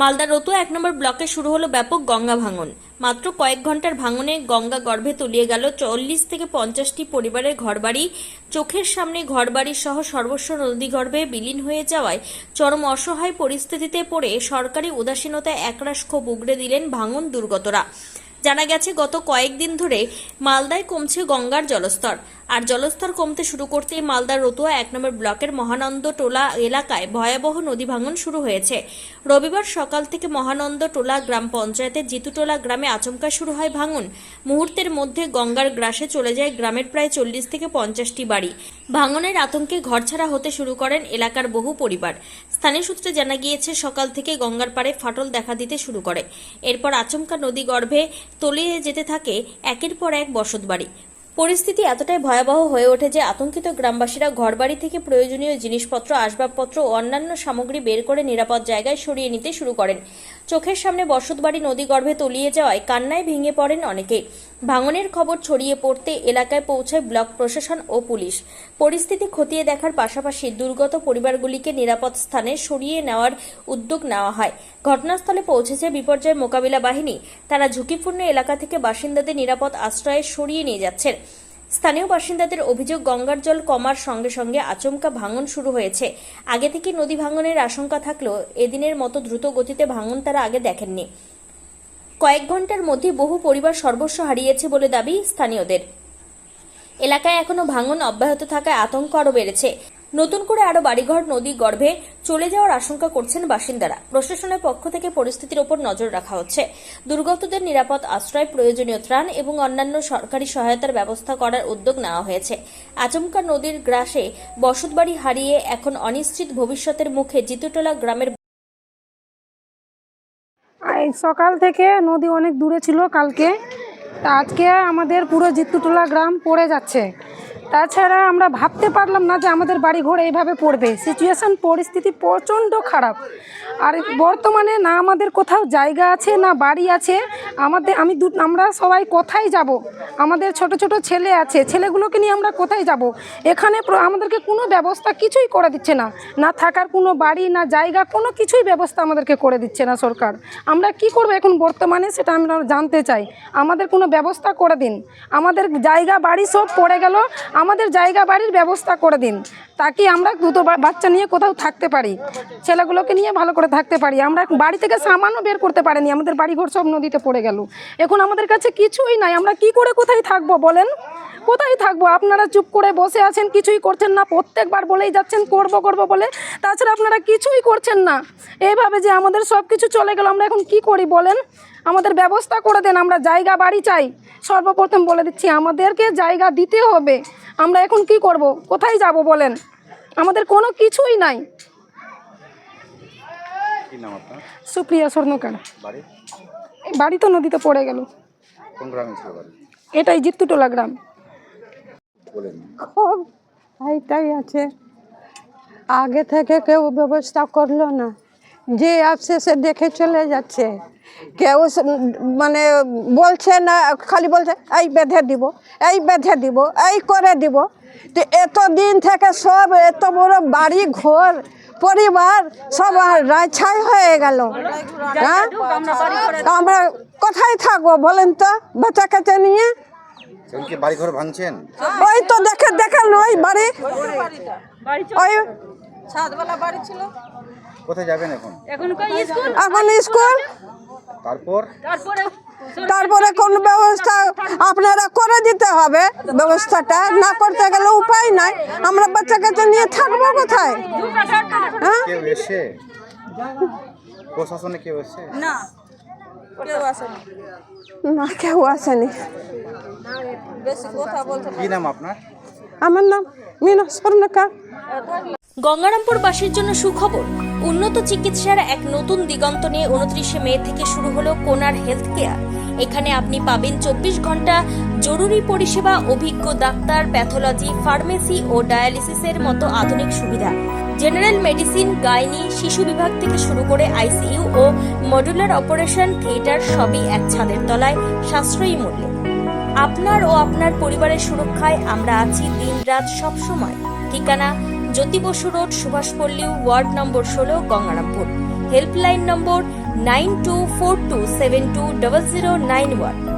মালদার রতুয়া 1 নম্বর ব্লকে শুরু হলো ব্যাপক গঙ্গা ভাঙন। মাত্র কয়েক ঘন্টার ভাঙনে গঙ্গা গর্ভে তলিয়ে গেল 40 থেকে 50টি পরিবারের ঘরবাড়ি। চোখের সামনে ঘরবাড়ি সহ সর্বস্ব নদীগর্ভে বিলীন হয়ে যাওয়ায় চরম অসহায় পরিস্থিতিতে পড়ে সরকারি উদাসীনতায় একরাশ ক্ষোভ উগরে দিলেন ভাঙন দুর্গতরা। জানা গেছে, গত কয়েকদিন ধরে মালদায় কমছে গঙ্গার জলস্তর। আর জলস্তর কমতে শুরু করতেই মালদার রতুয়া 1 নম্বর ব্লকের মহানন্দ টোলা এলাকায় ভয়াবহ নদী ভাঙন শুরু হয়েছে। রবিবার সকাল থেকে মহানন্দ টোলা গ্রাম পঞ্চায়েতের জিতুটোলা গ্রামে আচমকা শুরু হয় ভাঙন। মুহূর্তের মধ্যে গঙ্গার গ্রাসে চলে যায় গ্রামের প্রায় 40 থেকে 50টি বাড়ি। ভাঙনের আতঙ্কে ঘরছাড়া হতে শুরু করেন এলাকার বহু পরিবার। স্থানীয় সূত্রে জানা গিয়েছে, সকাল থেকে গঙ্গার পাড়ে ফাটল দেখা দিতে শুরু করে। এরপর আচমকা নদী গর্ভে তলিয়ে যেতে থাকে একের পর এক বসতবাড়ি। পরিস্থিতি এতটাই ভয়াবহ হয়ে ওঠে যে আতঙ্কিত গ্রামবাসীরা ঘরবাড়ি থেকে প্রয়োজনীয় জিনিসপত্র, আসবাবপত্র ও অন্যান্য সামগ্রী বের করে নিরাপদ জায়গায় সরিয়ে নিতে শুরু করেন। চোখের সামনে বসতবাড়ি নদী গর্ভে তলিয়ে যাওয়ায় কান্নায় ভেঙে পড়েন অনেকে। ভাঙনের খবর ছড়িয়ে পড়তে এলাকায় পৌঁছায় ব্লক প্রশাসন ও পুলিশ। পরিস্থিতি খতিয়ে দেখার পাশাপাশি দুর্গত পরিবারগুলিকে নিরাপদ স্থানে সরিয়ে নেওয়ার উদ্যোগ নেওয়া হয়। ঘটনাস্থলে পৌঁছেছে বিপর্যয় মোকাবিলা বাহিনী। তারা ঝুঁকিপূর্ণ এলাকা থেকে বাসিন্দাদের নিরাপদ আশ্রয়ে সরিয়ে নিয়ে যাচ্ছেন। স্থানীয় বাসিন্দাদের অভিযোগ, গঙ্গার জল কমার সঙ্গে সঙ্গে আচমকা ভাঙন শুরু হয়েছে। আগে থেকে নদী ভাঙনের আশঙ্কা থাকলেও এদিনের মতো দ্রুত গতিতে ভাঙন তারা আগে দেখেননি। কয়েক ঘন্টার মধ্যে বহু পরিবার সর্বস্ব হারিয়েছে বলে দাবি স্থানীয়দের। এলাকায় এখনো ভাঙন অব্যাহত থাকায় আতঙ্ক আরও বেড়েছে। নতুন করে আরও বাড়িঘর নদী গর্ভে চলে যাওয়ার আশঙ্কা করছেন বাসিন্দারা। প্রশাসনের পক্ষ থেকে পরিস্থিতির ওপর নজর রাখা হচ্ছে। দুর্গতদের নিরাপদ আশ্রয়, প্রয়োজনীয় ত্রাণ এবং অন্যান্য সরকারি সহায়তার ব্যবস্থা করার উদ্যোগ নেওয়া হয়েছে। আচমকা নদীর গ্রাসে বসতবাড়ি হারিয়ে এখন অনিশ্চিত ভবিষ্যতের মুখে জিতুটোলা গ্রামের। সকাল থেকে নদী অনেক দূরে ছিল কালকে, তা আজকে আমাদের পুরো জিতুটোলা গ্রাম পড়ে যাচ্ছে। তাছাড়া আমরা ভাবতে পারলাম না যে আমাদের বাড়ি ঘর এইভাবে পড়বে। সিচুয়েশন, পরিস্থিতি প্রচণ্ড খারাপ। আর বর্তমানে না আমাদের কোথাও জায়গা আছে না বাড়ি আছে। আমরা সবাই কোথায় যাব? আমাদের ছোট ছোট ছেলে আছে, ছেলেগুলোকে নিয়ে আমরা কোথায় যাব? এখানে আমাদেরকে কোনো ব্যবস্থা কিছুই করে দিচ্ছে না। না থাকার কোনো বাড়ি, না জায়গা, কোনো কিছুই ব্যবস্থা আমাদেরকে করে দিচ্ছে না সরকার। আমরা কি করব এখন বর্তমানে, সেটা আমরা জানতে চাই। আমাদের কোনো ব্যবস্থা করে দিন। আমাদের জায়গা বাড়ি সব পড়ে গেল, আমাদের জায়গা বাড়ির ব্যবস্থা করে দিন, তাকে আমরা দুটো বাচ্চা নিয়ে কোথাও থাকতে পারি, ছেলেগুলোকে নিয়ে ভালো করে থাকতে পারি। আমরা বাড়ি থেকে সামানও বের করতে পারিনি, আমাদের বাড়িঘর সব নদীতে পড়ে গেল। এখন আমাদের কাছে কিছুই নাই। আমরা কি করে কোথায় থাকবো বলেন? কোথায় থাকবো? আপনারা চুপ করে বসে আছেন, কিছুই করছেন না। প্রত্যেকবার বলেই যাচ্ছেন করব বলে, তাছাড়া আপনারা কিছুই করছেন না। এইভাবে যে আমাদের সব কিছু চলে গেল, আমরা এখন কি করি বলেন? আমাদের ব্যবস্থা করে দেন। আমরা জায়গা বাড়ি চাই। সর্বপ্রথম বলে দিচ্ছি, আমাদেরকে জায়গা দিতে হবে। আমরা এখন কি করব? কোথায় যাব বলেন? আমাদের কোনো কিছুই নাই। কি নাম আপনার? সুপ্রিয়া স্বর্ণকার। বাড়ি? বাড়ি তো নদীতে পড়ে গেল। কোন গ্রামে ছিল বাড়ি? এটাই জিতুটোলা গ্রাম। বলেন। খুব এইটাই আছে, আগে থেকে কেউ ব্যবস্থা করলো না। যে আসছে সে দেখে চলে যাচ্ছে। কেউ মানে বলছে না, খালি বলছে এই বেঁধে দিব, এই বেঁধে দিব, এই করে দিব। তো এতদিন থেকে সব এত বড় বাড়ি ঘর পরিবার সব রাইছাই হয়ে গেল। হ্যাঁ, আমরা কোথায় থাকবো বলেন তো বাচ্চা কাচ্চা নিয়ে? বাড়ি ঘর ভাঙছেন? ওই তো দেখেন ওই বাড়ি, ওই ছাদওয়ালা বাড়ি ছিল। কোথায় যাবেন এখন? এখন স্কুল। তারপরে কোন ব্যবস্থা আপনারা করে দিতে হবে। ব্যবস্থাটা না করতে গেলে উপায় নাই। আমরা বাচ্চা কাচ্চা নিয়ে থাকবো কোথায়? হ্যাঁ, কেউ এসে প্রশাসনে কেউ এসে? না, কেউ আসেনি। না, কেউ আসেনি। বেশি কথা বলতে কি নাম আপনার? আমার নাম মিনা স্বর্ণকার। গঙ্গারামপুরবাসীর জন্য সুখবর। উন্নত চিকিৎসার এক নতুন দিগন্ত নিয়ে 29শে মে থেকে শুরু হলো কোনার হেলথ কেয়ার। এখানে আপনি পাবেন 24 ঘন্টা জরুরি পরিষেবা, অভিজ্ঞ ডাক্তার, প্যাথোলজি, ফার্মেসি ও ডায়ালিসিসের মতো আধুনিক সুবিধা। জেনারেল মেডিসিন, গাইনি, শিশু বিভাগ থেকে শুরু করে আইসিইউ ও মডুলার অপারেশন থিয়েটার সবই এক ছাদের তলায় সাশ্রয়ী মূল্যে। আপনার ও আপনার পরিবারের সুরক্ষায় আমরা আছি দিনরাত সবসময়। ঠিকানা Jyoti Basu road, Subhashpalli, ward number 16, Gangarampur. Helpline number 9242720091।